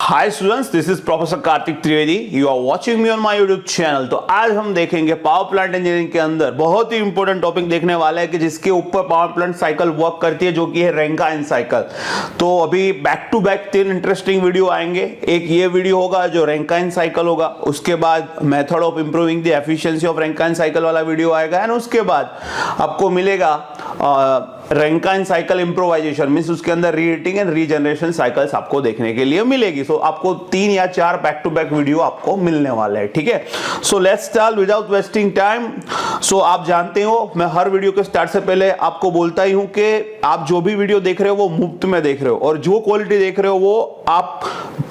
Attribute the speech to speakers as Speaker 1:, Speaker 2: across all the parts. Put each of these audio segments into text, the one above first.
Speaker 1: Hi students, this is professor Kartik Trivedi. You are watching me on my YouTube channel. तो आज हम देखेंगे power plant engineering के अंदर बहुत ही इंपॉर्टेंट टॉपिक देखने वाले हैं कि जिसके ऊपर पावर प्लांट साइकिल वर्क करती है, जो कि है रैंकाइन साइकिल। तो अभी back to back 3 interesting video आएंगे। एक ये वीडियो होगा जो रैंकाइन साइकिल होगा, उसके बाद method of improving the efficiency of Rankine cycle वाला वीडियो आएगा, एंड उसके बाद आपको मिलेगा रैंकाइन साइकिल इंप्रोवाइजेशन, मींस उसके अंदर रीहीटिंग एंड रीजनरेशन साइकिल्स आपको देखने के लिए मिलेगी। सो आपको 3 या 4 बैक टू बैक वीडियो आपको मिलने वाले हैं, ठीक है। So let's start without wasting time. So आप जानते हो, मैं हर वीडियो के स्टार्ट से पहले आपको बोलता ही हूं कि आप जो भी वीडियो देख रहे हो वो मुफ्त में देख रहे हो, और जो क्वालिटी देख रहे हो वो आप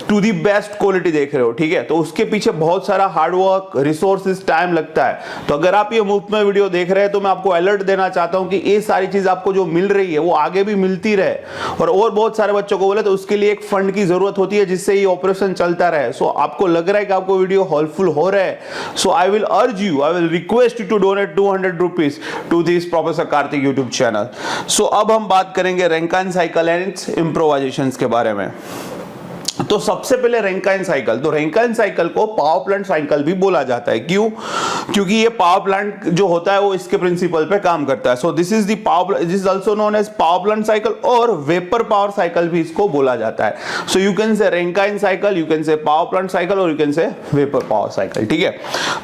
Speaker 1: टू दी बेस्ट क्वालिटी देख रहे हो, ठीक है। तो उसके पीछे बहुत सारा हार्डवर्क, रिसोर्सेज, टाइम लगता है। तो अगर आप ये मुफ्त में वीडियो देख रहे हैं तो मैं आपको अलर्ट देना चाहता हूं कि ये सारी चीज आपको जो मिल रही है वो आगे भी मिलती रहे, और बहुत सारे बच्चों को बोले तो उसके लिए एक फंड की जरूरत होती है जिससे ये ऑपरेशन चलता रहे। सो आपको लग रहा है कि आपको वीडियो हेल्पफुल हो रहा है, so I will urge you, I will request you to donate 200 rupees to this professor Kartik YouTube channel. So अब हम बात करेंगे Rankine cycle and its improvisations के बारे में। तो सबसे पहले रैंकाइन साइकिल, तो रैंकाइन साइकिल को पावर प्लांट साइकिल भी बोला जाता है। क्यों? क्योंकि ये पावर प्लांट जो होता है वो इसके प्रिंसिपल पे काम करता है। So this is the power, this is also known as power plant cycle, और वेपर पावर साइकिल भी इसको बोला जाता है। So you can say Rankine cycle, you can say power plant cycle, और you can say vapour power cycle, ठीक है।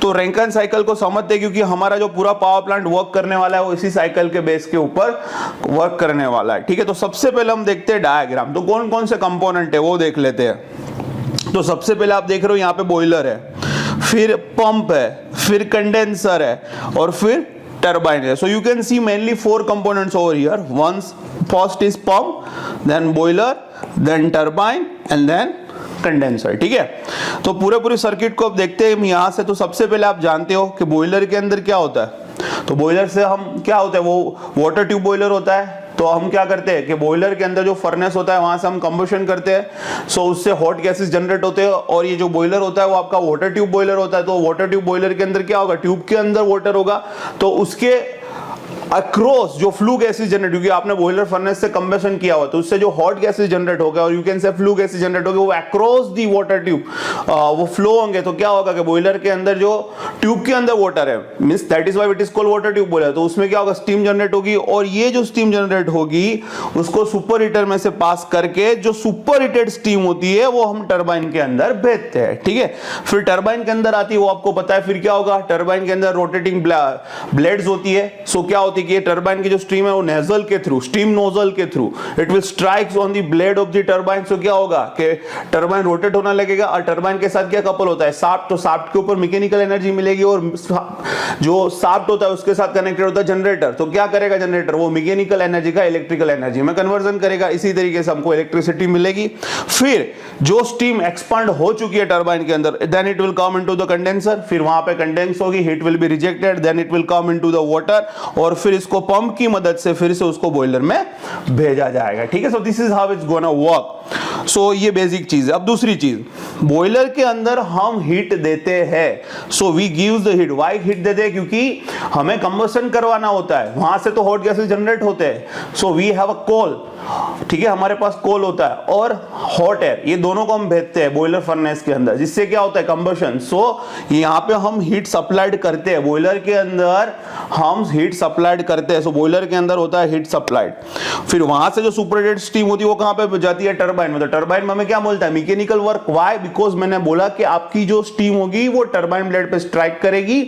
Speaker 1: तो रैंकाइन साइकिल को समझते हैं क्योंकि हमारा जो पूरा पावर प्लांट वर्क करने वाला है वो इसी साइकिल के बेस के ऊपर वर्क करने वाला है, ठीक है। तो सबसे पहले हम देखते हैं डायग्राम। तो कौन कौन से कंपोनेंट है वो देख लेते हैं। तो सबसे पहले आप देख रहे हो यहाँ पे बॉयलर है, फिर पंप है, फिर कंडेंसर है, और फिर टरबाइन है। So you can see mainly 4 components over here. First is pump, then boiler, then turbine, and then condenser, ठीक है। तो पूरे सर्किट को अब देखते हैं यहां से। तो सबसे पहले आप जानते हो कि बॉयलर के अंदर क्या होता है। तो बॉयलर से हम क्या होता है, वो वाटर ट्यूब बॉयलर होता है। तो हम क्या करते हैं कि बॉयलर के अंदर जो फर्नेस होता है वहां से हम कंबशन करते हैं। सो उससे हॉट गैसेस जनरेट होते हैं, और ये जो बॉयलर होता है वो आपका वाटर ट्यूब बॉयलर होता है। तो वाटर ट्यूब बॉयलर के अंदर क्या होगा, ट्यूब के अंदर वाटर होगा, तो उसके अक्रॉस जो फ्लू गैसेस जनरेट, क्योंकि आपने बॉयलर फर्नेस से कंबशन किया हुआ, तो उससे जो हॉट गैसेस जनरेट होगा, और यू कैन से फ्लू गैसेस जनरेट होंगे, वो अक्रॉस दी वाटर ट्यूब वो फ्लो होंगे। तो क्या होगा कि बॉयलर के अंदर जो ट्यूब के अंदर वाटर है, means that is why it is called water tube boiler. तो उसमें क्या होगा, स्टीम जनरेट होगी, और ये जो स्टीम जनरेट होगी उसको सुपर हीटर में से पास करके जो सुपर हीटेड स्टीम होती है वो हम टरबाइन के अंदर भेजते हैं, ठीक है। फिर टरबाइन के अंदर आती है, वो आपको पता है फिर क्या होगा, टरबाइन के अंदर रोटेटिंग ब्लेड्स होती है। सो क्या होती है कि टरबाइन की जो स्ट्रीम है वो नेजल के थ्रू, स्टीम नोजल के थ्रू it will strikes on the blade of the turbine. सो क्या होगा कि टरबाइन रोटेट होने लगेगा, और टरबाइन के साथ क्या कपल होता है, शाफ्ट। तो शाफ्ट के ऊपर मैकेनिकल एनर्जी मिलेगी, और जो शाफ्ट होता है उसके साथ कनेक्टेड होता है जनरेटर। तो क्या करेगा जनरेटर, वो मैकेनिकल एनर्जी का इलेक्ट्रिकल एनर्जी में कन्वर्जन करेगा। इसी तरीके से हमको इलेक्ट्रिसिटी मिलेगी। फिर जो स्टीम एक्सपांड हो चुकी है टरबाइन के अंदर, then it will come into the condenser. फिर वहां पे कंडेंस होगी, heat will be rejected, then it will come into the water, और फिर इसको पंप की मदद से फिर से उसको बॉयलर में भेजा जाएगा, ठीक है। So this is how it's gonna work. So ये बेसिक चीज है। अब दूसरी चीज, बॉयलर के अंदर हम हीट देते हैं। So we gives the heat. Why heat देते हैं? क्योंकि हमें कंबशन करवाना होता है, वहां से तो हॉट गैसेस जनरेट होते हैं। सो वी हैव अ कोल, ठीक है, हमारे पास कोल होता है, और हॉट एयर, ये दोनों को हम भेजते हैं बॉयलर फर्नेस के अंदर, जिससे क्या होता है, कंबशन। सो यहाँ पे हम हीट सप्लाइड करते हैं, बॉयलर के अंदर हम हीट सप्लाइड करते हैं। सो बॉयलर के अंदर होता है हीट सप्लाइड। फिर वहां से जो सुपरहीटेड स्टीम होती है वो कहां पे जाती है, टरबाइन में। तो टरबाइन में हमें क्या बोलता है, मैकेनिकल वर्क। व्हाई? बिकॉज मैंने बोला कि आपकी जो स्टीम होगी वो टरबाइन ब्लेड पे स्ट्राइक करेगी,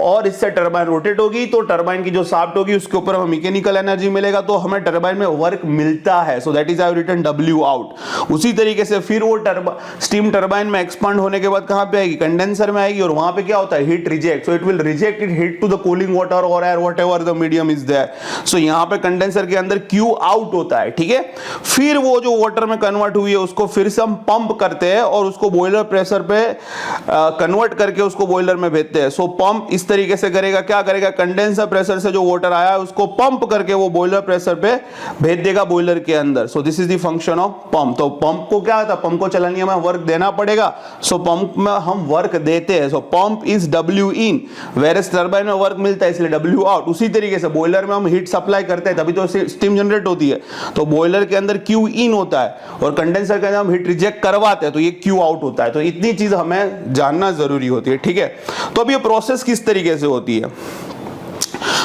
Speaker 1: और इससे टरबाइन रोटेट होगी, तो टरबाइन की जो शाफ्ट होगी उसके ऊपर हमें मैकेनिकल एनर्जी मिलेगा, तो हमें टरबाइन में वर्क मिलता है। So that is I written W out. उसी तरीके से फिर वो स्टीम टरबाइन में एक्सपांड होने के बाद कहां पे आएगी, कंडेंसर में आएगी, और वहां पे क्या होता है, heat reject. So it will reject it heat to the cooling water और air, whatever the medium is there. So यहां पे कंडेंसर के अंदर Q आउट होता है, ठीक है। फिर वो जो वाटर में कन्वर्ट हुई है उसको फिर से हम पंप करते हैं, और उसको बॉयलर प्रेशर पे कन्वर्ट करके उसको बॉयलर में भेजते हैं। सो पंप इस तरीके से करेगा, क्या करेगा, कंडेंसर प्रेशर से जो वाटर आया है उसको पंप करके वो बॉयलर प्रेशर पे भेज देगा बॉयलर के अंदर। सो this is the function of pump. तो पंप को क्या होता है, पंप को चलाने में वर्क देना पड़ेगा। सो पंप में हम वर्क देते हैं। So pump is W in, whereas turbine में वर्क मिलता है, इसलिए W आउट। उसी तरीके से बॉयलर में हम हीट सप्लाई करते हैं तभी तो स्टीम जनरेट होती है, तो बॉयलर के अंदर क्यू इन होता है और कंडेंसर के अंदर हम हीट रिजेक्ट करवाते हैं तो ये क्यू आउट होता है। तो इतनी चीज हमें जानना जरूरी होती है, ठीक है। तो अब ये प्रोसेस किस तरीके से होती है,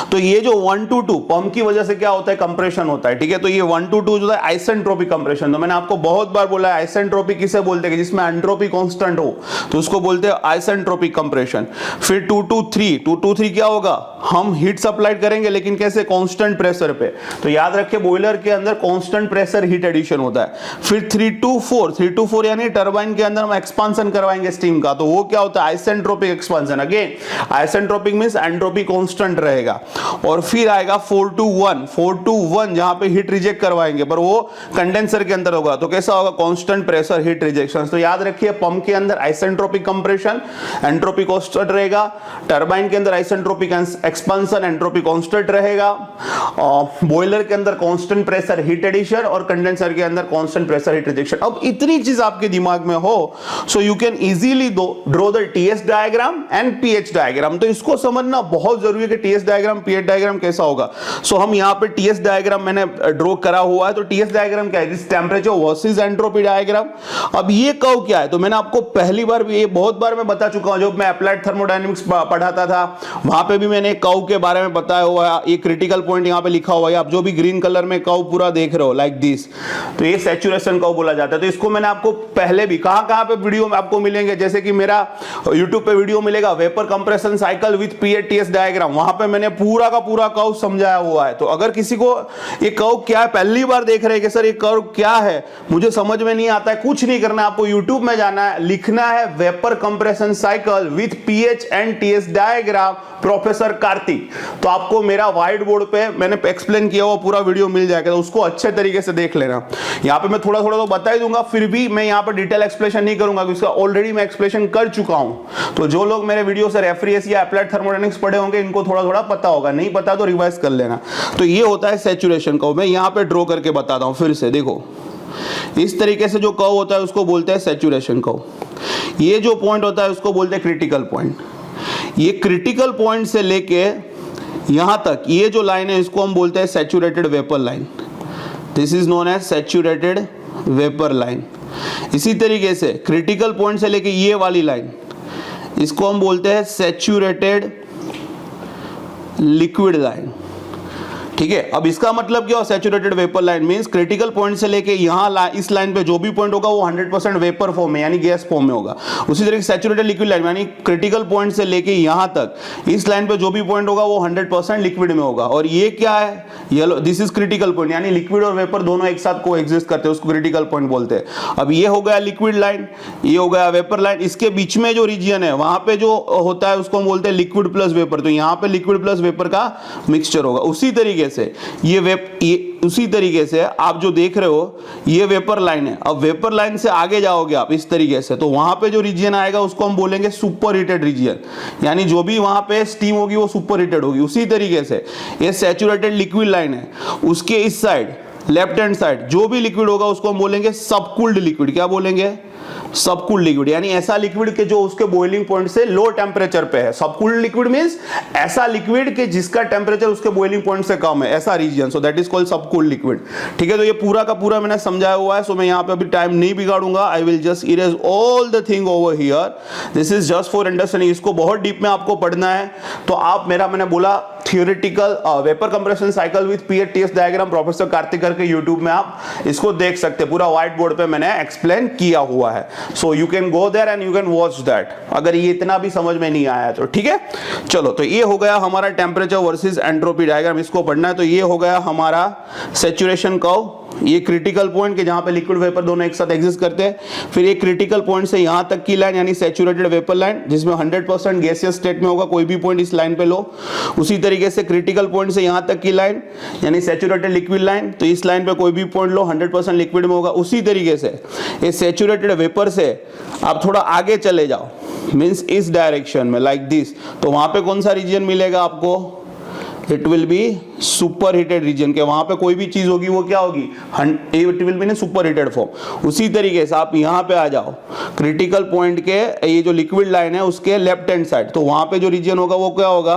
Speaker 1: तो ये जो 1 to 2 पंप की वजह से क्या होता है, कंप्रेशन होता है, ठीक है। तो ये 1 to 2 जो है आइसेंट्रोपिक कंप्रेशन, तो मैंने आपको बहुत बार बोला है आइसेंट्रोपिक किसे बोलते हैं, जिसमें एंट्रोपी कांस्टेंट हो तो उसको बोलते हैं आइसेंट्रोपिक कंप्रेशन। फिर 2 to 3 क्या होगा, हम हीट सप्लाई करेंगे लेकिन कैसे, कांस्टेंट प्रेशर पे, तो याद रखिए बॉयलर के अंदर कांस्टेंट प्रेशर हीट एडिशन होता है। फिर 3 to 4 यानी टरबाइन के अंदर हम एक्सपांशन करवाएंगे स्टीम का, तो वो क्या होता है, isentropic expansion. Again isentropic means entropy constant रहेगा। और फिर आएगा 4 to 1 जहां पे हीट रिजेक्ट करवाएंगे पर वो कंडेंसर के अंदर होगा, तो कैसा होगा, कांस्टेंट प्रेशर हीट रिजेक्शन। तो याद रखिए पंप के अंदर आइसेंट्रोपिक कंप्रेशन, एंट्रोपी कांस्टेंट रहेगा, टरबाइन के अंदर आइसेंट्रोपिक एक्सपांशन, एंट्रोपी कांस्टेंट रहेगा, बॉयलर के अंदर कांस्टेंट प्रेशर हीट एडिशन और कंडेंसर के अंदर कांस्टेंट प्रेशर हीट रिजेक्शन। अब इतनी चीज आपके दिमाग में हो so you can easily draw the TS diagram and PH diagram. तो इसको समझना बहुत जरूरी है कि टीएस डायग्राम पीएच डायग्राम कैसा होगा। सो हम यहां पे टीएस डायग्राम मैंने ड्रॉ करा हुआ है, तो टीएस डायग्राम क्या है, टेंपरेचर वर्सेस एंट्रोपी डायग्राम। अब ये कर्व क्या है, तो मैंने आपको पहली बार भी, ये बहुत बार मैं बता चुका हूं, जब मैं अप्लाइड थर्मोडायनेमिक्स पढ़ाता था वहां पे भी मैंने कर्व के बारे में बताया हुआ है। ये क्रिटिकल पॉइंट यहां पे लिखा हुआ है, आप जो भी ग्रीन कलर में कर्व पूरा देख रहे हो लाइक दिस, तो ये सैचुरेशन कर्व बोला जाता है। तो इसको मैंने आपको पहले भी कहां पे वीडियो में आपको मिलेंगे, जैसे कि मेरा YouTube पे वीडियो मिलेगा vapour compression cycle with PATS diagram, वहां पे मैंने पूरा का पूरा कर्व समझाया हुआ है। तो अगर किसी को ये कर्व क्या है, पहली बार देख रहे हैं कि सर ये कर्व क्या है, मुझे समझ में नहीं आता है, कुछ नहीं करना है, आपको YouTube में जाना है, लिखना है vapour compression cycle with PH and TS diagram professor Kartik, तो आपको मेरा व्हाइट बोर्ड पे मैंने एक्सप्लेन किया हुआ पूरा वीडियो मिल जाएगा, तो उसको अच्छे तरीके से देख लेना। यहाँ पे मैं थोड़ा थोड़ा तो बता ही दूंगा, फिर भी मैं यहाँ पे डिटेल एक्सप्लेनेशन नहीं करूंगा क्योंकि ऑलरेडी मैं एक्सप्लेनेशन कर चुका हूं। तो जो लोग मेरे वीडियो से रेफरेंस या अप्लाइड थर्मोडायनेमिक्स पढ़े होंगे इनको थोड़ा थोड़ा पता होगा, नहीं पता तो रिवाइज कर लेना। तो ये होता है सैचुरेशन कर्व। मैं यहाँ पे ड्रॉ करके बताता हूँ फिर से, देखो इस तरीके से जो कर्व होता है उसको बोलते हैं सैचुरेशन कर्व। ये जो पॉइंट होता है उसको बोलते हैं क्रिटिकल पॉइंट। ये क्रिटिकल पॉइंट से लेके यहां तक ये जो लाइन है इसको हम बोलते हैं saturated vapour line. This is known as saturated vapour line. इसी तरीके से क्रिटिकल पॉइंट से लेके ये वाली लाइन इसको हम बोलते हैं सैचुरेटेड लिक्विड लाइन, ठीक है। अब इसका मतलब क्या हो, saturated vapour line means critical point से लेके यहां इस लाइन पे जो भी पॉइंट होगा वो 100% वेपर फॉर्म में यानी गैस फॉर्म में होगा। उसी तरीके से सैचुरेटेड लिक्विड लाइन यानी क्रिटिकल पॉइंट से लेके यहां तक इस लाइन पे जो भी पॉइंट होगा वो 100% लिक्विड में होगा। और ये क्या है, yellow, this is critical point यानी लिक्विड और वेपर दोनों एक साथ को एग्जिस्ट करते हैं, उसको क्रिटिकल पॉइंट बोलते हैं। अब ये हो गया लिक्विड लाइन, ये हो गया वेपर लाइन, इसके बीच में जो रीजन है वहां पे जो होता है उसको हम बोलते हैं लिक्विड प्लस वेपर। तो यहाँ पे लिक्विड प्लस वेपर का मिक्सचर होगा। उसी तरीके से उसी तरीके से आप जो देख रहे हो ये वेपर लाइन है। अब वेपर लाइन से आगे जाओगे आप इस तरीके से, तो वहां पे जो रीजन आएगा उसको हम बोलेंगे सुपर हीटेड रीजन, यानी जो भी वहां पे स्टीम होगी वो सुपर हीटेड होगी। उसी तरीके से ये सैचुरेटेड लिक्विड लाइन है, उसके इस साइड लेफ्ट हैंड साइड जो भी लिक्विड होगा उसको हम बोलेंगे सबकूल्ड लिक्विड। क्या बोलेंगे, सबकूल्ड लिक्विड, यानी ऐसा लिक्विड के जो उसके बॉइलिंग पॉइंट से लो टेंपरेचर पे है। सबकूल्ड लिक्विड मींस ऐसा लिक्विड के जिसका टेंपरेचर उसके बॉइलिंग पॉइंट से कम है, ऐसा reason, so that is called subcooled liquid, ठीक है। तो ये पूरा का पूरा मैंने समझाया हुआ है, सो मैं यहाँ पे अभी टाइम नहीं बिगाड़ूंगा, I will just erase all the thing over here, this is just for understanding. इसको बहुत डीप में आपको पढ़ना है तो आप मैंने बोला theoretical vapour compression cycle with PATS diagram professor Karthik करके यूट्यूब में आप इसको देख सकते हैं, पूरा व्हाइट बोर्ड पे मैंने एक्सप्लेन किया हुआ है। So you can go there and you can watch that, अगर ये इतना भी समझ में नहीं आया तो, ठीक है। चलो, तो ये हो गया हमारा टेम्परेचर वर्सेस एंट्रोपी डायग्राम, इसको पढ़ना है। तो ये हो गया हमारा सैचुरेशन कर्व, ये क्रिटिकल पॉइंट के जहां पे लिक्विड वेपर दोनों एक साथ एग्जिस्ट करते हैं। फिर ये क्रिटिकल पॉइंट से यहां तक की लाइन यानी सैचुरेटेड वेपर लाइन जिसमें 100% गैसियस स्टेट में होगा, कोई भी पॉइंट इस लाइन पे लो। उसी तरीके से क्रिटिकल पॉइंट से यहां तक की लाइन यानी सैचुरेटेड लिक्विड लाइन, तो इस लाइन पे कोई भी पॉइंट लो 100% लिक्विड में होगा। उसी तरीके से ये सैचुरेटेड वेपर से आप थोड़ा आगे चले जाओ मींस इस डायरेक्शन में लाइक दिस, तो वहां पे कौन सा रीजन मिलेगा आपको, it will be super heated region के, वहां पे कोई भी चीज होगी वो क्या होगी, it will be in super heated form. उसी तरीके से आप यहां पे आ जाओ क्रिटिकल पॉइंट के ये जो लिक्विड लाइन है उसके लेफ्ट हैंड साइड, तो वहां पे जो रीजन होगा वो क्या होगा,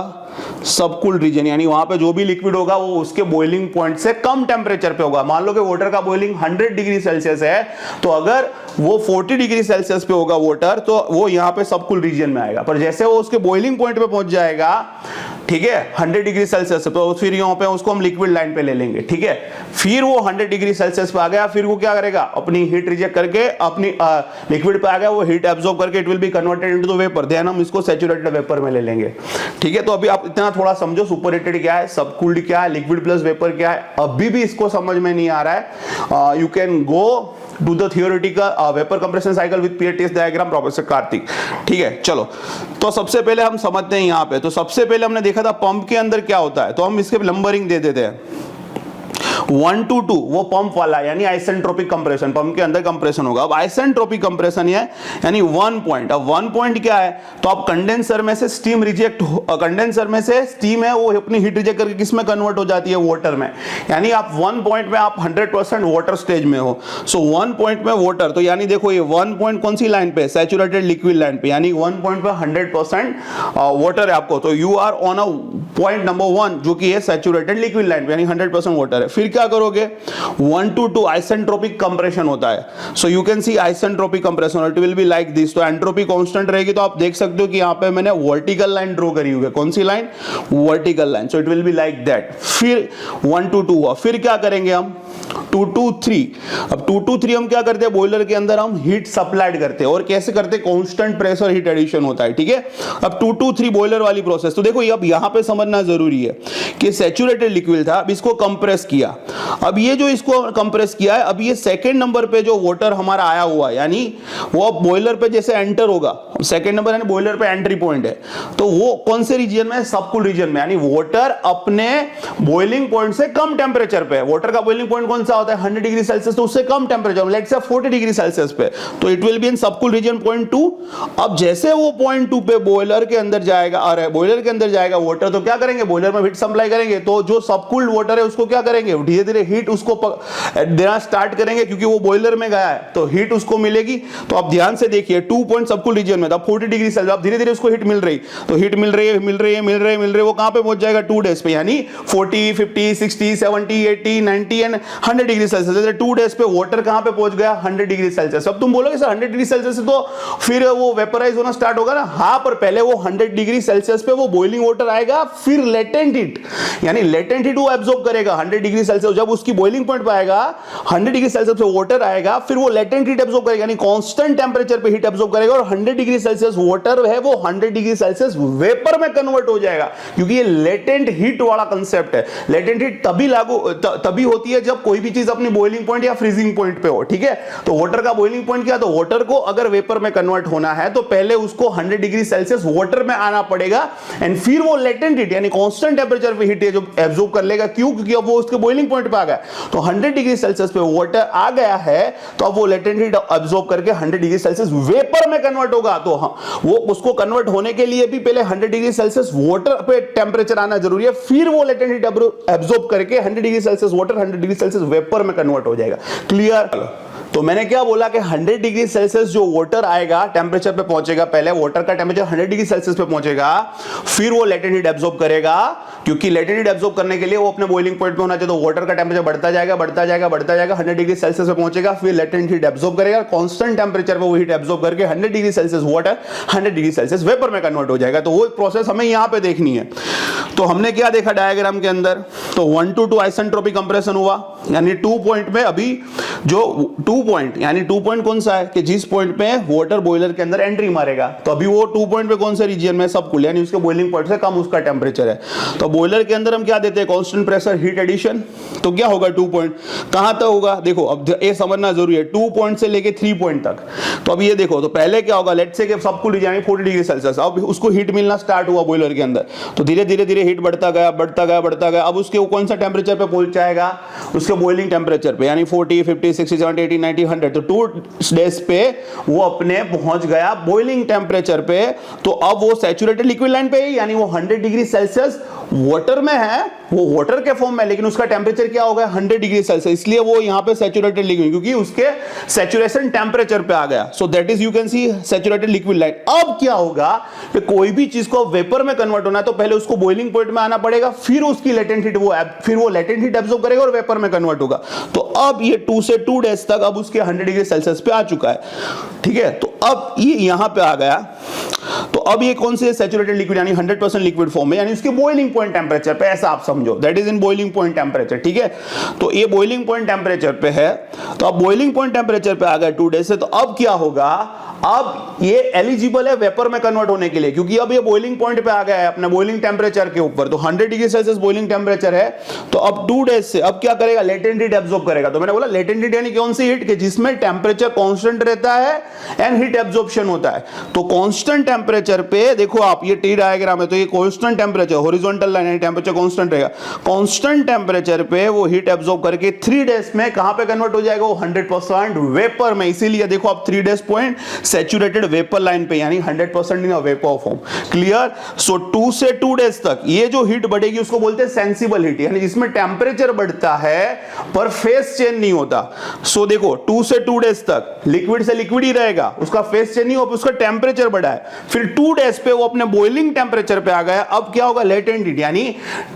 Speaker 1: सबकूल्ड रीजन, यानी वहां पे जो भी लिक्विड होगा वो उसके बॉइलिंग पॉइंट से कम टेम्परेचर पे होगा। मान लो कि वाटर का बॉइलिंग 100 डिग्री सेल्सियस है, तो अगर वो 40 डिग्री सेल्सियस पे होगा वाटर, तो वो यहाँ पे सबकूल्ड रीजन में आएगा। पर जैसे वो उसके बॉइलिंग पॉइंट पे पहुंच जाएगा, ठीक है, 100 डिग्री सेल्सियस, तो फिर यहाँ पे उसको हम लिक्विड लाइन पे ले लेंगे, ठीक है। फिर वो 100 डिग्री सेल्सियस पे आ गया, फिर वो क्या करेगा, अपनी हीट रिजेक्ट करके अपनी लिक्विड पे आ गया, वो हीट एब्जॉर्ब करके it will be converted into the vapour, देन हम इसको सैचुरेटेड वेपर में ले लेंगे, ठीक है। तो अभी आप इतना थोड़ा समझो, सुपरहीटेड क्या है, सबकूल्ड क्या है, लिक्विड प्लस वेपर क्या है। अभी भी इसको समझ में नहीं आ रहा है, you can go to the theoretical vapour compression cycle with PATS diagram, professor Karthik, ठीक है। चलो, तो सबसे पहले हम समझते हैं यहाँ पे। तो सबसे पहले हमने देखा था पंप के अंदर क्या होता है, तो हम इसके नंबरिंग दे देते हैं 1 to 2, वो पंप वाला यानी आइसेंट्रोपिक कंप्रेशन, पंप के अंदर कंप्रेशन होगा। अब आइसेंट्रोपिक कंप्रेशन है यानी 1 पॉइंट। अब 1 पॉइंट क्या है, तो आप कंडेंसर में से स्टीम रिजेक्ट, कंडेंसर में से स्टीम है वो अपनी हीट रिजेक्ट करके किस में कन्वर्ट हो जाती है, वाटर में। यानी आप 1 पॉइंट में आप 100% वाटर स्टेज में हो। सो 1 पॉइंट में वाटर, तो यानी देखो ये 1 पॉइंट कौन सी लाइन पे, सैचुरेटेड लिक्विड लाइन पे, यानी 1 पॉइंट पे 100% वाटर है आपको, तो you are on a point number 1 जो कि है सैचुरेटेड लिक्विड लाइन पे, यानी 100% वाटर है। फिर क्या करोगे, 1 to 2 आइसेंट्रोपिक कंप्रेशन होता है। So you can C isentropic compression, it will be like this. तो एंट्रोपी कांस्टेंट रहेगी, तो आप देख सकते हो कि यहां पे मैंने वर्टिकल लाइन ड्रॉ करी हुई है, कौन सी line, vertical line. So it will be like that. फिर 1 to 2 हुआ, फिर क्या करेंगे हम 2 to 3। अब 2 to 3 हम क्या करते हैं, बॉयलर के अंदर हम हीट सप्लाइड करते हैं, और कैसे करते हैं, कांस्टेंट प्रेशर हीट एडिशन होता है, ठीक है। अब 2 to 3 बॉयलर वाली प्रोसेस। तो देखो अब यहां पे समझना जरूरी है कि सैचुरेटेड लिक्विड था, अब इसको कंप्रेस किया। अब ये जो इसको कंप्रेस किया है, अब ये सेकंड नंबर पे जो वाटर हमारा आया हुआ है, यानी वो बॉयलर पे जैसे एंटर होगा, सेकंड नंबर यानी बॉयलर पे एंट्री पॉइंट है, तो वो कौन से रीजन में है, सबकूल्ड रीजन में, यानी वाटर अपने बॉइलिंग पॉइंट से कम टेंपरेचर पे। वाटर का बॉइलिंग पॉइंट कौन सा होता है, 100 डिग्री सेल्सियस, तो उससे कम temperature, let's say 40 degree Celsius पे, तो it will be in subcooled region point 2। अब जैसे वो पॉइंट 2 पे बॉयलर के अंदर जाएगा, और बॉयलर के अंदर जाएगा वाटर, तो क्या करेंगे, बॉयलर में हीट सप्लाई करेंगे, तो जो सबकूल्ड वाटर है उसको क्या करेंगे, धीरे धीरे हीट उसको देना स्टार्ट करेंगे, क्योंकि वो बॉयलर में गया है तो हीट उसको मिलेगी। तो आप ध्यान से देखिए 2 पॉइंट सबकूल्ड रीजन में था, 40 डिग्री सेल्सियस, अब धीरे धीरे उसको हीट मिल रही, तो हीट मिल रही है, मिल रही है, मिल रही है, मिल रही है, वो कहां पे पहुंच जाएगा, 2 डेज पे, यानी 40, 50, 60, 70, 80, 90 एंड 100 डिग्री सेल्सियस। 2 डेज पे वाटर कहां पे पहुंच गया, 100 डिग्री सेल्सियस। अब तुम बोलोगे सर 100 डिग्री सेल्सियस से तो फिर वो वेपराइज होना स्टार्ट होगा ना, हाँ, पर पहले वो 100 डिग्री सेल्सियस पे वो बॉइलिंग वाटर आएगा, फिर लेटेंट हीट, यानी लेटेंट हीट वो एब्जॉर्ब करेगा 100 डिग्री सेल्सियस, जब उसकी बॉइलिंग पॉइंट पे आएगा 100 डिग्री सेल्सियस पे वाटर आएगा, फिर वो लेटेंट हीट एब्जॉर्ब करेगा, यानी कांस्टेंट टेंपरेचर पे हीट एब्जॉर्ब करेगा, और 100 डिग्री सेल्सियस वाटर है वो 100 डिग्री सेल्सियस वेपर में कन्वर्ट हो जाएगा, क्योंकि ये लेटेंट हीट वाला कांसेप्ट है। लेटेंट हीट तभी होती है जब कोई भी चीज अपनी बॉइलिंग पॉइंट या फ्रीजिंग पॉइंट पे हो, ठीक है। तो वाटर का बॉइलिंग पॉइंट क्या, तो वाटर को अगर वेपर में कन्वर्ट होना है तो पहले उसको 100 डिग्री सेल्सियस वाटर में आना पड़ेगा, एंड फिर वो लेटेंट हीट यानी कांस्टेंट टेंपरेचर पे हीट जो एब्जॉर्ब कर लेगा। क्यों, क्योंकि अब वो उसके बॉइलिंग पॉइंट पे आ गया, तो 100 डिग्री सेल्सियस पे वाटर आ गया है, तो अब वो लेटेंट हीट एब्जॉर्ब करके 100 डिग्री सेल्सियस वेपर में कन्वर्ट होगा। तो वो उसको कन्वर्ट होने के लिए भी पहले 100 डिग्री सेल्सियस वाटर पे टेंपरेचर आना जरूरी है, फिर वो लेटेंट हीट एब्जॉर्ब करके 100 degree Celsius water 100 degree Celsius vapour में कन्वर्ट हो जाएगा। क्लियर। तो मैंने क्या बोला कि 100 डिग्री सेल्सियस जो वाटर आएगा टेंपरेचर पे पहुंचेगा, पहले वाटर का टेंपरेचर 100 डिग्री सेल्सियस पे पहुंचेगा, फिर वो लेटेंट हीट एब्जॉर्ब करेगा, क्योंकि लेटेंट हीट एब्जॉर्ब करने के लिए वो अपने बॉइलिंग पॉइंट पे होना चाहिए, तो वाटर का टेंपरेचर बढ़ता जाएगा, बढ़ता जाएगा, बढ़ता जाएगा, 100 डिग्री सेल्सियस पे पहुंचेगा, फिर लेटेंट हीट एब्जॉर्ब करेगा, कांस्टेंट टेंपरेचर पे वो हीट एब्जॉर्ब करके 100 degree Celsius water 100 degree Celsius vapour में कन्वर्ट हो जाएगा। तो वो प्रोसेस हमें यहां पे देखनी है। तो हमने क्या देखा डायग्राम के अंदर, तो 1 to 2 आइसेंट्रोपिक कंप्रेशन हुआ, यानी 2 पॉइंट में अभी जो 2 पॉइंट, यानी 2 पॉइंट कौन सा है कि जिस पॉइंट पे वाटर बॉयलर के अंदर एंट्री मारेगा, तो अभी वो 2 पॉइंट पे कौन से रीजन में, सबकूल्ड, यानी उसके बॉइलिंग पॉइंट से कम उसका टेंपरेचर है। तो बॉयलर के अंदर हम क्या देते हैं, कांस्टेंट प्रेशर हीट एडिशन। तो क्या होगा 2 पॉइंट कहां तक होगा, देखो अब ये समझना जरूरी है, 2 पॉइंट से लेके 3 पॉइंट तक। तो अब ये देखो, तो पहले क्या होगा, लेट्स से कि सबकूल्ड यानी 40 डिग्री सेल्सियस, अब उसको हीट मिलना स्टार्ट हुआ बॉयलर के अंदर, तो धीरे धीरे धीरे हीट बढ़ता गया, बढ़ता गया, बढ़ता गया, अब उसके कौन सा टेंपरेचर पे पहुंच जाएगा, उसके बॉइलिंग टेंपरेचर पे, यानी 40, 50, 50 60 70 80 90 100, तो 2 डेज पे वो अपने पहुंच गया बॉइलिंग टेम्परेचर पे। तो अब वो सैचुरेटेड लिक्विड लाइन पे है, यानी वो 100 डिग्री सेल्सियस वाटर में है, वो वाटर के फॉर्म में, लेकिन उसका टेम्परेचर क्या होगा 100 डिग्री सेल्सियस, इसलिए वो यहां पे सैचुरेटेड लिक्विड, क्योंकि उसके सैचुरेशन टेम्परेचर पे आ गया। सो that is you can C saturated liquid line. अब क्या होगा कि कोई भी चीज को वेपर में कन्वर्ट होना है तो पहले उसको बॉइलिंग पॉइंट में आना पड़ेगा, फिर उसकी लेटेंट हीट फिर वो लेटेंट हीट एब्जॉर्ब करेगा और वेपर में कन्वर्ट होगा। तो अब ये 2 से 2 डेज तक अब उसके 100 डिग्री सेल्सियस पे आ चुका है, ठीक है। तो अब ये यहां पे आ गया, तो अब ये कौन से सैचुरेटेड लिक्विड यानी 100% लिक्विड फॉर्म में, यानी उसके बॉइलिंग पॉइंट टेंपरेचर पे, ऐसा आप समझो, that is in boiling point temperature, ठीक है। तो ये बॉइलिंग पॉइंट टेंपरेचर पे है, तो अब बॉइलिंग पॉइंट टेंपरेचर पे आ गया 2 डेज से। तो अब क्या होगा, अब ये एलिजिबल है वेपर में कन्वर्ट होने के लिए, क्योंकि अब ये बॉइलिंग पॉइंट पे आ गया है अपने बॉइलिंग टेंपरेचर के ऊपर। तो 100 डिग्री सेल्सियस बॉइलिंग टेंपरेचर है, तो अब 2 डेज से अब क्या करेगा, लेटेंट हीट एब्जॉर्ब करेगा। तो मैंने बोला लेटेंट हीट यानी कौन सी हीट के जिसमें टेंपरेचर कांस्टेंट रहता है एंड हीट एब्जॉर्प्शन होता है। तो कांस्टेंट टेंपरेचर पे देखो आप, ये टी डायग्राम है, तो ये कांस्टेंट टेंपरेचर हॉरिजॉन्टल लाइन है, टेंपरेचर कांस्टेंट रहेगा। कांस्टेंट टेंपरेचर पे वो हीट एब्जॉर्ब करके 3 डेज में कहां पे कन्वर्ट हो जाएगा, वो 100% वेपर में। इसीलिए देखो आप 3 days point saturated vapour line पे, यानी 100% इन वेपर फॉर्म। क्लियर। सो 2 से 2 डेज तक ये जो हीट बढ़ेगी उसको बोलते हैं सेंसिबल हीट, यानी जिसमें टेंपरेचर बढ़ता है पर फेस चेंज नहीं होता। सो देखो 2 से 2 डेज तक लिक्विड से लिक्विड ही रहेगा, उसका फेस चेंज नहीं होगा, उसका टेंपरेचर बढ़ा है। फिर 2 डेज पे वो अपने बॉइलिंग टेंपरेचर पे आ गया। अब क्या होगा, लेटेंट हीट यानी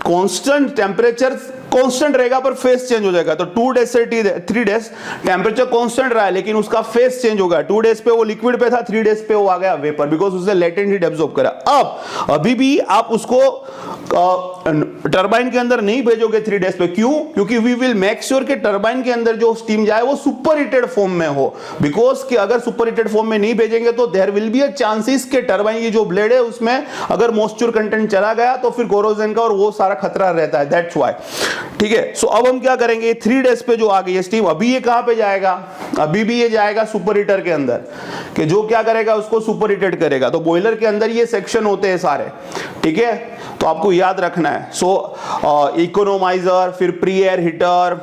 Speaker 1: कांस्टेंट टेंपरेचर कांस्टेंट रहेगा पर फेस चेंज हो जाएगा। तो 2 डेज से 3 डेज टेंपरेचर कांस्टेंट रहा है लेकिन उसका फेस चेंज होगा। 2 डेज पे वो लिक्विड पे था, 3 डेज पे वो आ गया वेपर, बिकॉज उसने लेटेंट हीट एब्जॉर्ब करा। अब अभी भी आप उसको टरबाइन के अंदर नहीं भेजोगे 3 डेज पे, क्यों? क्योंकि वी विल मेक श्योर कि टरबाइन के अंदर जो स्टीम जाए वो सुपर हीटेड फॉर्म में हो, बिकॉज कि अगर सुपर हीटेड फॉर्म में नहीं भेजेंगे तो there will be a chances कि टरबाइन की जो ब्लेड है उसमें अगर मॉइस्चर कंटेंट चला गया तो फिर कोरोजन का और वो सारा खतरा रहता है। दैट्स व्हाई, ठीक है। सो अब हम क्या करेंगे, 3 डेज पे जो आ गई है स्टीम, अभी ये कहां पे जाएगा, अभी भी ये जाएगा सुपर हीटर के अंदर, कि जो क्या करेगा उसको सुपर हीटेड करेगा। तो बॉयलर के अंदर ये सेक्शन होते हैं सारे, ठीक है, तो आपको याद रखना है। सो इकोनोमाइजर, फिर प्री एयर हीटर,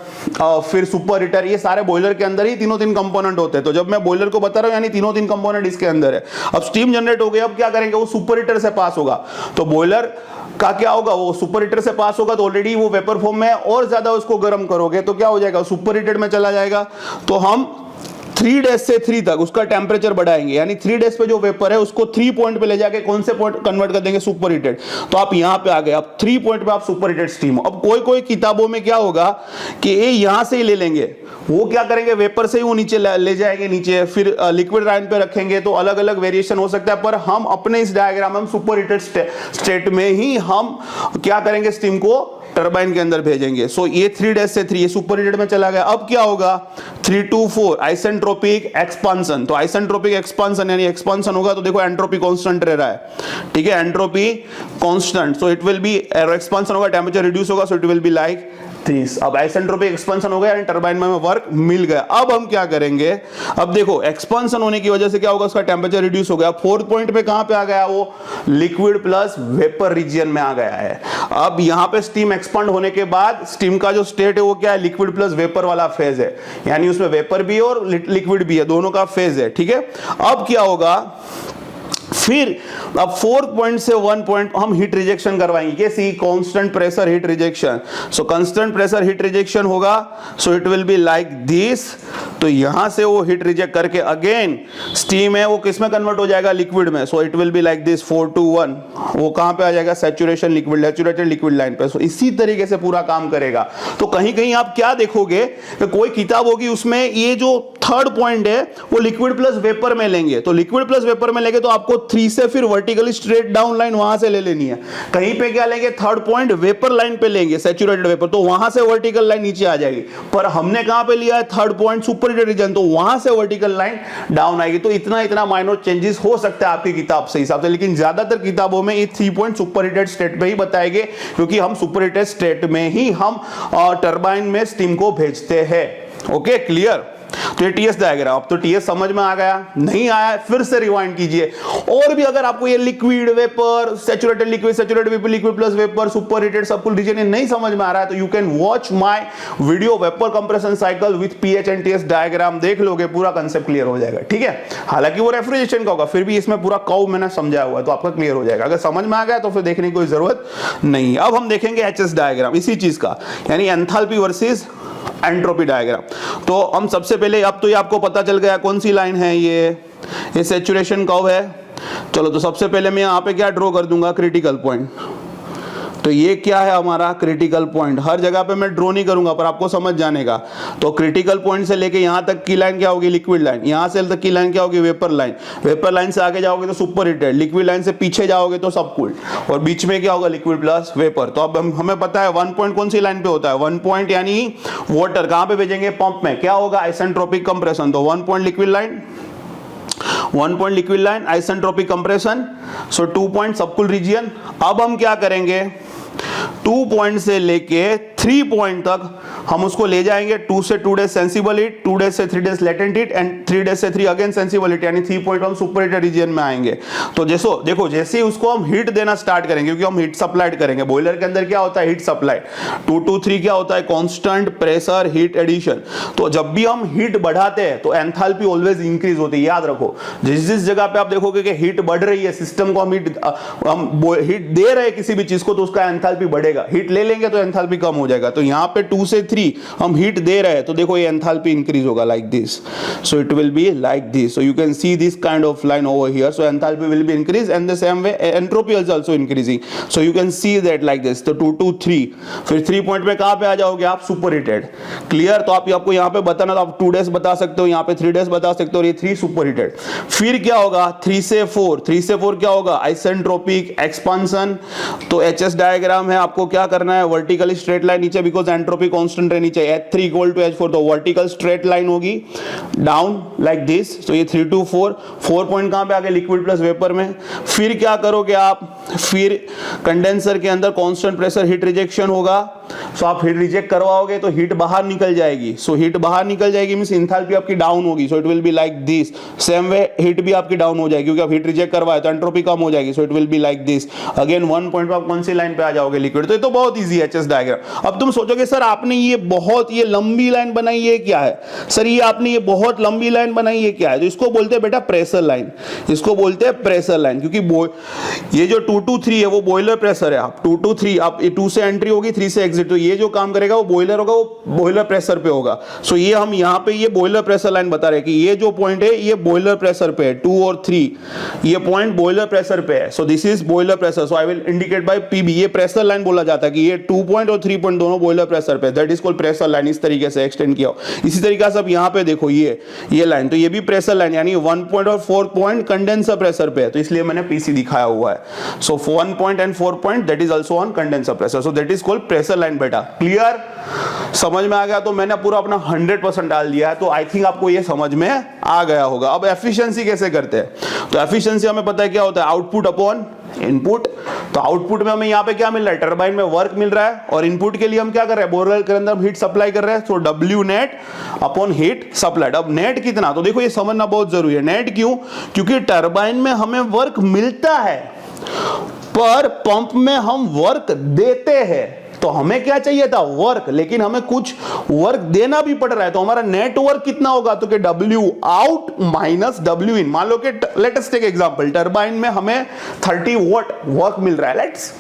Speaker 1: फिर सुपर हीटर, ये सारे बॉयलर के अंदर ही तीनों कंपोनेंट होते हैं। तो जब मैं बॉयलर को बता रहा हूं यानी तीनों कंपोनेंट इसके अंदर है। अब स्टीम जनरेट हो गई, अब क्या करेंगे, वो सुपर हीटर से पास होगा। तो बॉयलर का क्या होगा, वो सुपर हीटर से पास होगा तो ऑलरेडी वो वेपर फॉर्म में, और ज्यादा उसको गर्म करोगे तो क्या हो जाएगा, सुपर हीटेड में चला जाएगा। तो हम 3 डेज से 3 तक उसका टेंपरेचर बढ़ाएंगे, यानी 3 डेज पे जो वेपर है उसको 3 पॉइंट पे ले जाके कौन से पॉइंट कन्वर्ट कर देंगे, सुपर हीटेड। तो आप यहां पे आ गए, अब 3 पॉइंट पे आप सुपर हीटेड स्टीम। अब कोई किताबों में क्या होगा कि ये यहां से ही ले लेंगे, वो क्या करेंगे, वेपर से ही वो नीचे ले जाएंगे नीचे, फिर लिक्विड लाइन पे रखेंगे। तो अलग अलग वेरिएशन हो सकता है, पर हम अपने इस डायग्राम में सुपर हीटेड स्टेट में ही हम क्या करेंगे, स्टीम को टरबाइन के अंदर भेजेंगे। सो ये 3 डेज से 3 ये सुपर हीटेड में चला गया। अब क्या होगा, 3 to 4 आइसेंट्रोपिक एक्सपांसन। तो आइसेंट्रोपिक एक्सपांसन यानी एक्सपांसन होगा तो देखो एंट्रोपी कांस्टेंट रह रहा है, ठीक है, entropy constant. So it will B expansion होगा, टेंपरेचर रिड्यूस होगा, so it will be like this. अब आइसेंट्रोपिक एक्सपांसन हो गया यानी टरबाइन में वर्क मिल गया। अब हम क्या करेंगे, अब देखो एक्सपांसन होने की वजह से क्या होगा, उसका टेंपरेचर रिड्यूस हो गया। 4th पॉइंट पे कहां पे आ गया, वो लिक्विड प्लस वेपर रीजन में आ गया है। अब यहां पे स्टीम एक्सपांड होने के बाद स्टीम का जो स्टेट है वो क्या है, लिक्विड प्लस वेपर वाला फेज है, यानी उसमें वेपर भी है और लिक्विड भी है, दोनों का फेज है, ठीक है। अब क्या होगा, फिर अब 4 पॉइंट से 1 पॉइंट हम हीट रिजेक्शन करवाएंगे, कैसी, constant pressure heat rejection. So constant pressure heat rejection होगा, so it will be like this. तो यहां से वो हीट रिजेक्ट करके अगेन स्टीम है वो किस में कन्वर्ट हो जाएगा, लिक्विड में। So it will be like this 4 to 1, वो कहां पे आ जाएगा, saturation liquid, saturated liquid line पे। सो इसी तरीके से पूरा काम करेगा। तो कहीं कहीं आप क्या देखोगे कि कोई किताब होगी उसमें ये जो 3rd पॉइंट है वो लिक्विड प्लस वेपर में लेंगे। तो लिक्विड प्लस वेपर में लेंगे तो आपको 3 से फिर वर्टिकली स्ट्रेट डाउन लाइन वहां से ले लेनी है। कहीं पे क्या लेंगे, 3rd पॉइंट वेपर लाइन पे लेंगे, सैचुरेटेड वेपर, तो वहां से वर्टिकल लाइन नीचे आ जाएगी। पर हमने कहां पे लिया है, 3rd point super heated reason, तो वहां से वर्टिकल लाइन डाउन आएगी। तो इतना माइनर चेंजेस हो सकता है आपकी किताब से हिसाब से, लेकिन ज्यादातर किताबों में ये 3 पॉइंट सुपर हीटेड स्टेट पे ही बताएंगे, क्योंकि हम सुपर हीटेड स्टेट में ही हम टरबाइन में स्टीम को भेजते हैं। Okay, clear. तो ये टीएस डायग्राम। अब तो टीएस समझ में आ गया, नहीं आया फिर से रिवाइंड कीजिए। और भी अगर आपको ये liquid, vapour, saturated liquid, saturated vapour, liquid plus vapour, superheated, subcool region ये नहीं समझ में आ रहा है तो you can watch my video vapour compression cycle with PH and TS diagram, देख लोगे पूरा कंसेप्ट क्लियर हो जाएगा। ठीक है, हालांकि वो रेफ्रिजरेशन का होगा, फिर भी इसमें पूरा कर्व मैंने समझाया हुआ है तो आपका क्लियर हो जाएगा। अगर समझ में आ गया तो फिर देखने की कोई जरूरत नहीं। अब हम देखेंगे एचएस डायग्राम इसी चीज का, यानी एंथैल्पी वर्सेस एंट्रोपी डायग्राम। तो हम सबसे पहले, अब तो ये आपको पता चल गया कौन सी लाइन है, ये सैचुरेशन कर्व है। चलो तो सबसे पहले मैं यहाँ पे क्या ड्रॉ कर दूंगा, क्रिटिकल पॉइंट। तो ये क्या है हमारा क्रिटिकल पॉइंट। हर जगह पे मैं ड्रॉ नहीं करूंगा पर आपको समझ जाने का। तो क्रिटिकल पॉइंट से लेके यहां तक की लाइन क्या होगी, लिक्विड लाइन। यहां से तक की लाइन क्या होगी, वेपर लाइन। वेपर लाइन से आगे जाओगे तो सुपर हीटेड, लिक्विड लाइन से पीछे जाओगे तो सबकूल्ड, और बीच में क्या होगा, लिक्विड प्लस वेपर। तो अब हमें पता है 1 पॉइंट कौन सी लाइन पे होता है, 1 पॉइंट यानी वाटर कहां पे भेजेंगे, पंप में। क्या होगा, आइसेंट्रोपिक कंप्रेशन। तो 1 point liquid line, 1 point liquid line, isentropic compression, so 2 point subcool region. अब हम क्या करेंगे, 2 पॉइंट से लेके 3 पॉइंट तक हम उसको ले जाएंगे। 2 से 2 डेज सेंसिबल हीट, 2 डेज से 3 days latent heat, and 3 days से 3 अगेन सेंसिबल हीट, यानी 3 पॉइंट हम सुपर हीटेड रीजन में आएंगे। तो जैसो देखो, जैसे ही उसको हम हीट देना स्टार्ट करेंगे, क्योंकि हम हीट सप्लाइड करेंगे, बॉयलर के अंदर क्या होता है, हीट सप्लाई। 2 to 3 क्या होता है, कांस्टेंट प्रेशर हीट एडिशन। तो जब भी हम हीट बढ़ाते हैं तो एंथैल्पी ऑलवेज इंक्रीज होती है। याद रखो, जिस जिस जगह पे आप देखोगे कि हीट बढ़ रही है, सिस्टम को हम हीट दे रहे हैं किसी भी चीज को, तो उसका एंथैल्पी बढ़ेगा। हीट ले लेंगे तो एंथैल्पी कम हो जाएगा। तो यहाँ पे 2 से 3 हम हीट दे रहे हैं तो देखो ये एंथैल्पी इंक्रीज होगा like this. So it will be like this. So you can see this kind of line over here. So enthalpy will be increase and the same way entropy is also increasing. So you can see that like this. तो 2 to 3, फिर 3 point में कहां पे आ जाओगे आप, super heated. Clear. तो आपको यहाँ पे बताना, तो आप 2 डेज बता सकते हो, यहाँ पे 3 डेज बता सकते हो, और ये 3 सुपर हीटेड। फिर क्या होगा, 3 से 4, 3 से 4 क्या होगा, आइसेंट्रोपिक एक्सपांशन। तो एचएस डायग्राम है, आपको क्या करना है, वर्टिकली स्ट्रेट लाइन नीचे, बिकॉज एंट्रोपी कांस्टेंट रहनी चाहिए। H3 इक्वल टू H4, तो वर्टिकल स्ट्रेट लाइन होगी डाउन लाइक दिस। तो ये 3 to 4, 4 पॉइंट कहां पे आ गए, लिक्विड प्लस वेपर में। फिर क्या करोगे आप, फिर कंडेंसर के अंदर कांस्टेंट प्रेशर हीट रिजेक्शन होगा। सो आप हीट रिजेक्ट करवाओगे तो हीट बाहर निकल जाएगी। सो हीट बाहर निकल जाएगी मींस एंथैल्पी आपकी डाउन होगी। सो it will be like this. Same way heat भी आपकी डाउन हो जाएगी, क्योंकि आप हीट रिजेक्ट करवाए तो एंट्रोपी कम हो जाएगी। सो it will be like this. Again 1 point पे आप कौन सी लाइन पे आ जाओगे, लिक्विड। तो ये तो बहुत इजी है एचएस डायग्राम। अब तुम सोचोगे सर आपने ये बहुत ये लंबी लाइन बनाई है, क्या है सर ये आपने ये बहुत लंबी लाइन बनाई है, क्या है। तो इसको बोलते हैं बेटा प्रेशर लाइन, इसको बोलते हैं प्रेशर लाइन। क्योंकि ये जो 2 to 3 है वो बॉयलर प्रेशर है। आप 2 to 3, आप 2 से एंट्री होगी, 3 से एग्जिट, तो ये जो काम करेगा वो बॉयलर होगा, वो बॉयलर प्रेशर पे होगा। सो ये हम यहाँ पे ये बॉयलर प्रेशर लाइन बता रहे हैं कि ये जो पॉइंट है ये बॉयलर प्रेशर पे है। 2 और 3 ये पॉइंट बॉयलर प्रेशर पे है। So this is boiler pressure. So I will indicate by PB. ये प्रेशर लाइन बोला जाता है कि ये 2 पॉइंट और 3 पॉइंट दोनों बॉयलर प्रेशर पे, that is called pressure line. इस तरीके से एक्सटेंड किया। इसी तरीके से अब यहाँ पे देखो ये लाइन, तो ये भी प्रेशर लाइन, यानी 1 पॉइंट और 4 पॉइंट कंडेंसर प्रेशर पे है, तो इसलिए मैंने पीसी दिखाया हुआ है। सो 1 point and 4 point that is also on condenser pressure. So that is called pressure line बेटा। क्लियर, समझ में आ गया। तो मैंने पूरा अपना 100% डाल दिया है, तो आई थिंक आपको ये समझ में आ गया होगा। अब एफिशिएंसी कैसे करते हैं, तो एफिशिएंसी हमें पता है क्या होता है, आउटपुट अपॉन इनपुट। तो आउटपुट में हमें यहाँ पे क्या मिल रहा है, टरबाइन में वर्क मिल रहा है, और इनपुट के लिए हम क्या कर रहे हैं, बोरवेल के अंदर हीट सप्लाई कर रहे हैं। तो W net upon heat supplied. अब नेट कितना, तो देखो ये समझना बहुत जरूरी है। नेट क्यों, क्योंकि टरबाइन में हमें वर्क मिलता है, पर पंप में हम वर्क देते हैं। तो हमें क्या चाहिए था, वर्क, लेकिन हमें कुछ वर्क देना भी पड़ रहा है। तो हमारा नेट वर्क कितना होगा, तो कि W आउट माइनस W इन। मान लो कि लेट्स टेक एग्जांपल, टरबाइन में हमें 30 वॉट वर्क मिल रहा है, let's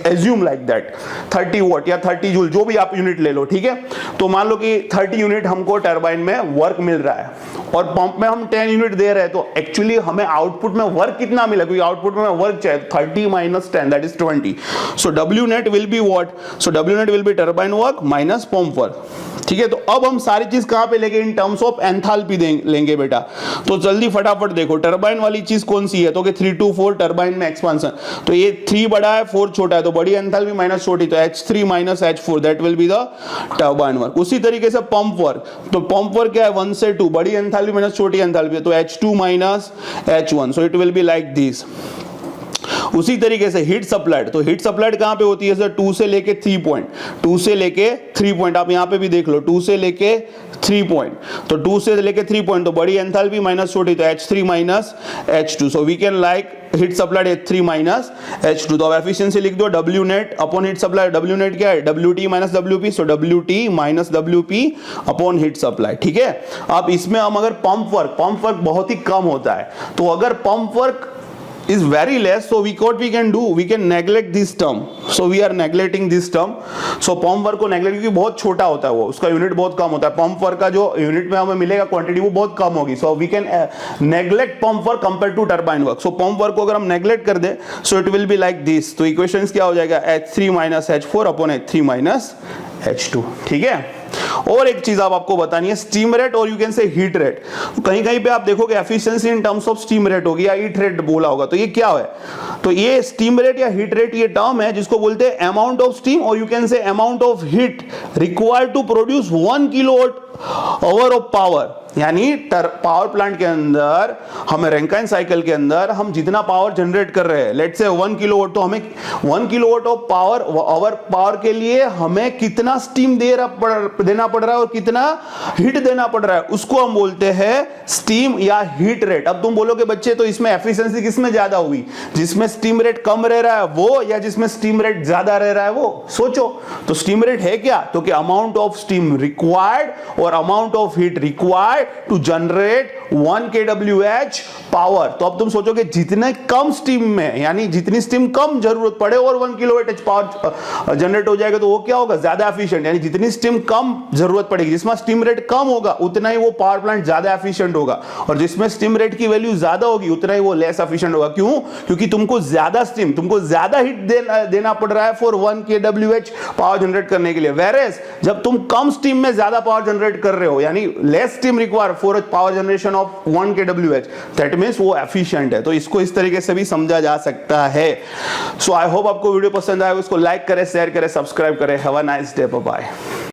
Speaker 1: assume like that 30 what या 30 जूल, जो भी आप यूनिट ले लो, ठीक है। तो मान लो कि 30 यूनिट हमको टरबाइन में वर्क मिल रहा है, और पंप में हम 10 यूनिट दे रहे हैं। तो एक्चुअली हमें आउटपुट में वर्क कितना मिला, क्योंकि आउटपुट में वर्क चाहिए, 30 minus 10 that is 20। So W net will be what, so W net will be turbine work minus pump work. ठीक है, तो अब हम सारी चीज कहां पे लेंगे, इन टर्म्स ऑफ एंथैल्पी लेंगे बेटा। तो जल्दी फटाफट देखो, टरबाइन वाली चीज कौन सी है, तो कि 3 to 4 टरबाइन में एक्सपांशन। तो ये 3 बड़ा है, 4 छोटा है, तो बड़ी एंथैल्पी माइनस छोटी, तो H3 minus H4 that will be the turbine work. उसी तरीके से पंप वर्क, तो पंप वर्क क्या है, 1 से 2, बड़ी एंथैल्पी माइनस छोटी एंथैल्पी, तो H2 minus H1, so it will be like this. उसी तरीके से हीट सप्लाइड, तो हीट सप्लाइड कहां पे होती है सर? 2 से लेके 3 पॉइंट, 2 से लेके 3 पॉइंट, आप यहां पे भी देख लो 2 से लेके 3 पॉइंट, तो 2 से लेके 3 पॉइंट, तो बड़ी एंथैल्पी माइनस छोटी, तो H3 minus H2, so we can like heat supplied H3 minus H2। तो अब एफिशिएंसी लिख दो W net upon heat supply, W net क्या है? WT minus WP, so WT minus WP upon heat supply, ठीक है। अब इसमें हम अगर पंप वर्क बहुत ही कम होता है, तो अगर pump work is very less, so what we can do, we can neglect this term, so we are neglecting this term, so pump work को नेग्लेक्ट, क्योंकि बहुत छोटा होता है वो, उसका यूनिट बहुत कम होता है, पंप वर्क का जो यूनिट में हमें मिलेगा क्वांटिटी वो बहुत कम होगी, so we can neglect pump work compare to turbine work. So pump work को अगर हम नेग्लेक्ट कर दें, so it will be like this, तो इक्वेशंस क्या हो जाएगा? H3 minus H4 upon H3 minus H2, ठीक है। और एक चीज आपको बतानी है, स्टीम रेट और यू कैन से हीट रेट। कहीं कहीं पे आप देखोगे efficiency in terms of steam rate होगी या हीट रेट बोला होगा, तो ये क्या है? तो ये स्टीम रेट या हीट रेट ये टर्म है जिसको बोलते हैं अमाउंट ऑफ स्टीम और you can say amount of heat required to produce 1 kilowatt hour of power. यानी पावर प्लांट के अंदर हमें रैंकाइन साइकिल के अंदर हम जितना पावर जनरेट कर रहे हैं, लेट्स से 1 किलोवाट, तो हमें 1 kilowatt of power hour power के लिए हमें कितना स्टीम देना पड़ रहा है और कितना हीट देना पड़ रहा है, उसको हम बोलते हैं स्टीम या हीट रेट। अब तुम बोलोगे बच्चे तो इसमें एफिशिएंसी किसमें ज्यादा हुई? जिसमें स्टीम रेट कम रह रहा है वो या जिसमें स्टीम रेट ज्यादा रह रहा है वो? सोचो। तो स्टीम रेट है क्या? तो कि अमाउंट ऑफ स्टीम रिक्वायर्ड और amount of heat required to generate 1 kWh power. तो अब तुम सोचोगे जितने कम स्टीम में, यानी जितनी स्टीम कम जरूरत पड़े और 1 kWh पावर जनरेट हो जाएगा, तो वो क्या होगा? ज्यादा एफिशिएंट। यानी जितनी स्टीम कम जरूरत पड़ेगी, जिसमें स्टीम रेट कम होगा उतना ही वो पावर प्लांट ज्यादा एफिशिएंट होगा, और जिसमें स्टीम रेट की वैल्यू ज्यादा होगी उतना ही वो लेस एफिशिएंट होगा। क्यों? क्योंकि तुमको ज्यादा स्टीम, तुमको ज्यादा हीट देना पड़ रहा है फॉर 1 kWh पावर जनरेट करने के लिए। वेरेस जब तुम कम स्टीम में ज्यादा पावर जनरेट कर रहे हो, यानी less steam require for power generation of 1 kWh, that means वो एफिशिएंट है। तो इसको इस तरीके से भी समझा जा सकता है। सो आई होप आपको वीडियो पसंद आएगा, उसको लाइक करें, शेयर करें, सब्सक्राइब करें। Have a nice day, bye bye.